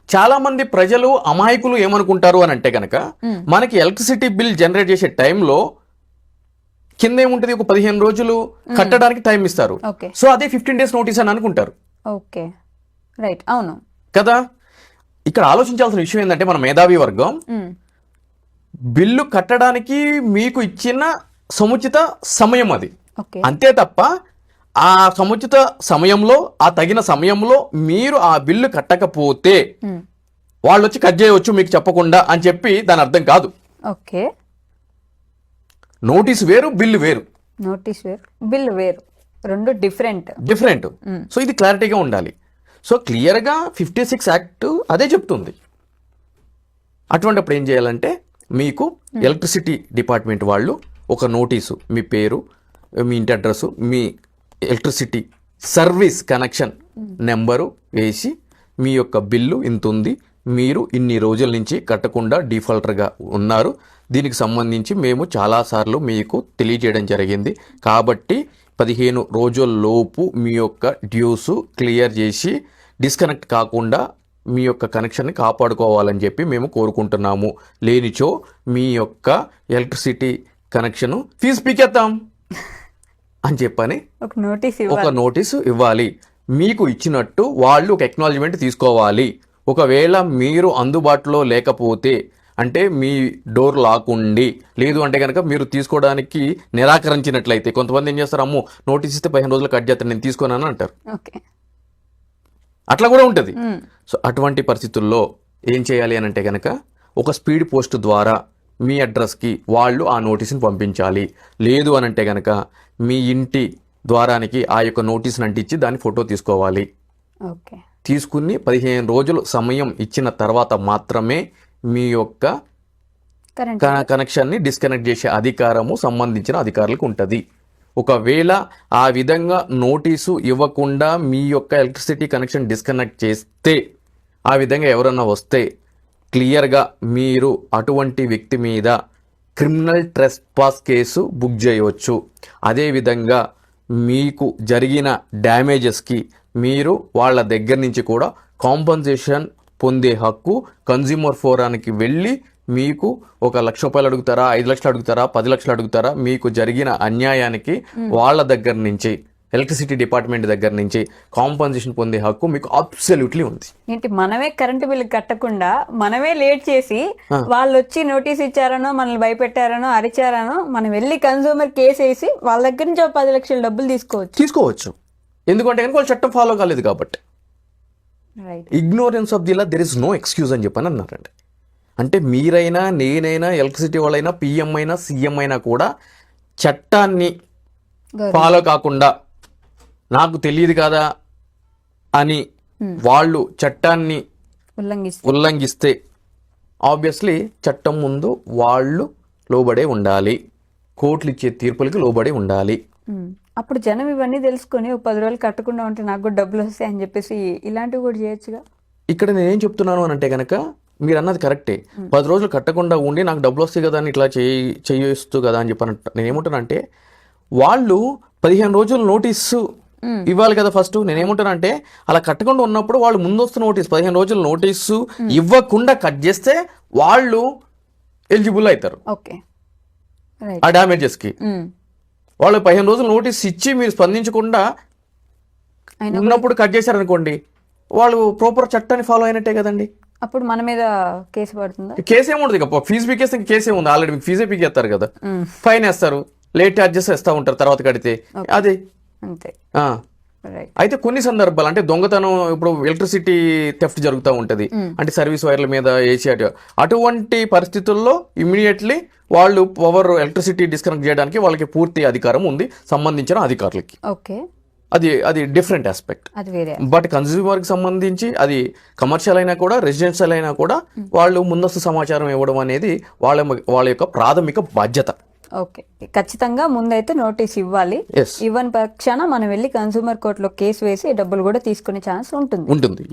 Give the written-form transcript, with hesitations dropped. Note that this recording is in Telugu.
చాలా మంది ప్రజలు అమాయకులు ఏమనుకుంటారు అని అంటే కనుక మనకి ఎలక్ట్రిసిటీ బిల్ జనరేట్ చేసే టైంలో కింద ఏముంటది, ఒక 15 రోజులు కట్టడానికి టైం ఇస్తారు. సో అదే 15 days నోటీస్ అని అనుకుంటారు. ఓకే, రైట్, అవును కదా. ఇక్కడ ఆలోచించాల్సిన విషయం ఏంటంటే మన మేధావి వర్గం బిల్లు కట్టడానికి మీకు ఇచ్చిన సముచిత సమయం అది, అంతే తప్ప ఆ సముచిత సమయంలో ఆ తగిన సమయంలో మీరు ఆ బిల్లు కట్టకపోతే వాళ్ళు వచ్చి కట్ చేయవచ్చు మీకు చెప్పకుండా అని చెప్పి దాని అర్థం కాదు. ఓకే, నోటీస్ వేరు, బిల్లు వేరు. నోటీస్ వేరు, బిల్లు వేరు, రెండు డిఫరెంట్. సో ఇది క్లారిటీగా ఉండాలి. సో క్లియర్గా 56 యాక్ట్ అదే చెప్తుంది. అటువంటిప్పుడు ఏం చేయాలంటే మీకు ఎలక్ట్రిసిటీ డిపార్ట్మెంట్ వాళ్ళు ఒక నోటీసు, మీ పేరు, మీ ఇంటి అడ్రస్, మీ ఎలక్ట్రిసిటీ సర్వీస్ కనెక్షన్ నెంబరు వేసి మీ యొక్క బిల్లు ఇంత ఉంది, మీరు ఇన్ని రోజుల నుంచి కట్టకుండా డిఫాల్టర్గా ఉన్నారు, దీనికి సంబంధించి మేము చాలాసార్లు మీకు తెలియజేయడం జరిగింది, కాబట్టి 15 రోజుల్లోపు మీ యొక్క డ్యూస్ క్లియర్ చేసి డిస్కనెక్ట్ కాకుండా మీ యొక్క కనెక్షన్ని కాపాడుకోవాలని చెప్పి మేము కోరుకుంటున్నాము, లేనిచో మీ యొక్క ఎలక్ట్రిసిటీ కనెక్షన్ ఫీజు పీకేస్తాం అని చెప్పని ఒక నోటీసు ఇవ్వాలి. మీకు ఇచ్చినట్టు వాళ్ళు ఒక ఎక్నాలజ్మెంట్ తీసుకోవాలి. ఒకవేళ మీరు అందుబాటులో లేకపోతే, అంటే మీ డోర్ లాక్ ఉండి లేదు అంటే కనుక మీరు తీసుకోవడానికి నిరాకరించినట్లయితే, కొంతమంది ఏం చేస్తారు, అమ్మో నోటీస్ ఇస్తే 15 రోజులు కట్ చేస్తాను నేను తీసుకోనని అంటారు. అట్లా కూడా ఉంటుంది. సో అటువంటి పరిస్థితుల్లో ఏం చేయాలి అని అంటే కనుక ఒక స్పీడ్ పోస్ట్ ద్వారా మీ అడ్రస్కి వాళ్ళు ఆ నోటీస్ని పంపించాలి. లేదు అని అంటే కనుక మీ ఇంటి ద్వారానికి ఆ యొక్క నోటీస్ని అంటించి దాని ఫోటో తీసుకోవాలి. తీసుకుని 15 రోజులు సమయం ఇచ్చిన తర్వాత మాత్రమే మీ యొక్క కనెక్షన్ని డిస్కనెక్ట్ చేసే అధికారము సంబంధించిన అధికారులకు ఉంటుంది. ఒకవేళ ఆ విధంగా నోటీసు ఇవ్వకుండా మీ యొక్క ఎలక్ట్రిసిటీ కనెక్షన్ డిస్కనెక్ట్ చేస్తే, ఆ విధంగా ఎవరన్నా వస్తే క్లియర్గా మీరు అటువంటి వ్యక్తి మీద క్రిమినల్ ట్రెస్పాస్ కేసు బుక్ చేయవచ్చు. అదేవిధంగా మీకు జరిగిన డ్యామేజెస్కి మీరు వాళ్ళ దగ్గర నుంచి కూడా కాంపన్సేషన్ పొందే హక్కు కన్జ్యూమర్ ఫోరానికి వెళ్ళి మీకు 1 లక్ష రూపాయలు అడుగుతారా, 5 లక్షలు అడుగుతారా, 10 లక్షలు అడుగుతారా, మీకు జరిగిన అన్యాయానికి వాళ్ళ దగ్గర నుంచి, ఎలక్ట్రిసిటీ డిపార్ట్మెంట్ దగ్గర నుంచి కాంపన్సేషన్ పొందే హక్కు మీకు అబ్సల్యూట్లీ ఉంది. ఏంటి, మనమే కరెంటు బిల్లు కట్టకుండా మనమే లేట్ చేసి వాళ్ళు వచ్చి నోటీస్ ఇచ్చారనో, మనల్ని భయపెట్టారనో, అరిచారనో మనం వెళ్ళి కన్జ్యూమర్ కేసు వేసి వాళ్ళ దగ్గర నుంచి 10 లక్షల డబ్బులు తీసుకోవచ్చు. ఎందుకంటే కనుక వాళ్ళు చట్టం ఫాలో కాలేదు కాబట్టి. Ignorance of the law there is no excuse అని చెప్పని అన్నారండి. అంటే మీరైనా, నేనైనా, ఎలక్ట్రిసిటీ వాళ్ళైనా, పిఎం అయినా, సీఎం అయినా కూడా చట్టాన్ని ఫాలో కాకుండా నాకు తెలియదు కదా అని వాళ్ళు చట్టాన్ని ఉల్లంఘిస్తే ఆబ్వియస్లీ చట్టం ముందు వాళ్ళు లోబడే ఉండాలి, కోర్టులు ఇచ్చే తీర్పులకి లోబడి ఉండాలి. అప్పుడు జనం ఇవన్నీ తెలుసుకొని 10 రోజులు కట్టకుండా ఉంటే నాకు కూడా డబ్బులు వస్తాయి అని చెప్పేసి ఇలాంటివి కూడా చేయొచ్చుగా. ఇక్కడ నేనేం చెప్తున్నాను అని అంటే కనుక మీరు అన్నది కరెక్టే, 10 రోజులు కట్టకుండా ఉండి నాకు డబ్బులు వస్తాయి కదా అని ఇట్లా చేయొచ్చు కదా అని చెప్పాను. నేనేమంటానంటే వాళ్ళు 15 రోజులు నోటీసు ఇవ్వాలి కదా ఫస్ట్. నేనేమంటానంటే అలా కట్టకుండా ఉన్నప్పుడు వాళ్ళు ముందస్తు నోటీస్ 15 రోజులు నోటీసు ఇవ్వకుండా కట్ చేస్తే వాళ్ళు ఎలిజిబుల్ అవుతారు ఆ డ్యామేజెస్కి. వాళ్ళు 15 రోజులు నోటీస్ ఇచ్చి మీరు స్పందించకుండా ఉన్నప్పుడు కట్ చేశారనుకోండి, వాళ్ళు ప్రాపర్ చట్టాన్ని ఫాలో అయినట్టే కదండి. అప్పుడు మన మీద కేసు పడుతుందా? కేసు ఏముండదు, ఇక ఫీజు పీకేస్తే కేసు ఏముంది, ఆల్రెడీ మీకు ఫీజే పీకేస్తారు కదా, ఫైన్ వేస్తారు, లేట్ ఛార్జెస్ వేస్తూ ఉంటారు తర్వాత కడితే, అదే అంతే. అయితే కొన్ని సందర్భాలు అంటే దొంగతనం, ఇప్పుడు ఎలక్ట్రిసిటీ థెఫ్ట్ జరుగుతూ ఉంటుంది, అంటే సర్వీస్ వైర్ల మీద వేసి అటువంటి పరిస్థితుల్లో ఇమ్మీడియట్లీ వాళ్ళు పవర్ ఎలక్ట్రిసిటీ డిస్కనెక్ట్ చేయడానికి వాళ్ళకి పూర్తి అధికారం ఉంది సంబంధించిన అధికారులకి. అది డిఫరెంట్ ఆస్పెక్ట్. బట్ కన్స్యూమర్కి సంబంధించి అది కమర్షియల్ అయినా కూడా, రెసిడెన్షియల్ అయినా కూడా వాళ్ళు ముందస్తు సమాచారం ఇవ్వడం అనేది వాళ్ళ యొక్క ప్రాథమిక బాధ్యత. ఓకే, ఖచ్చితంగా ముందైతే నోటీస్ ఇవ్వాలి. ఇవ్వని పక్షాన మనం వెళ్ళి కన్స్యూమర్ కోర్టులో కేసు వేసి డబ్బులు కూడా తీసుకునే ఛాన్స్ ఉంటుంది.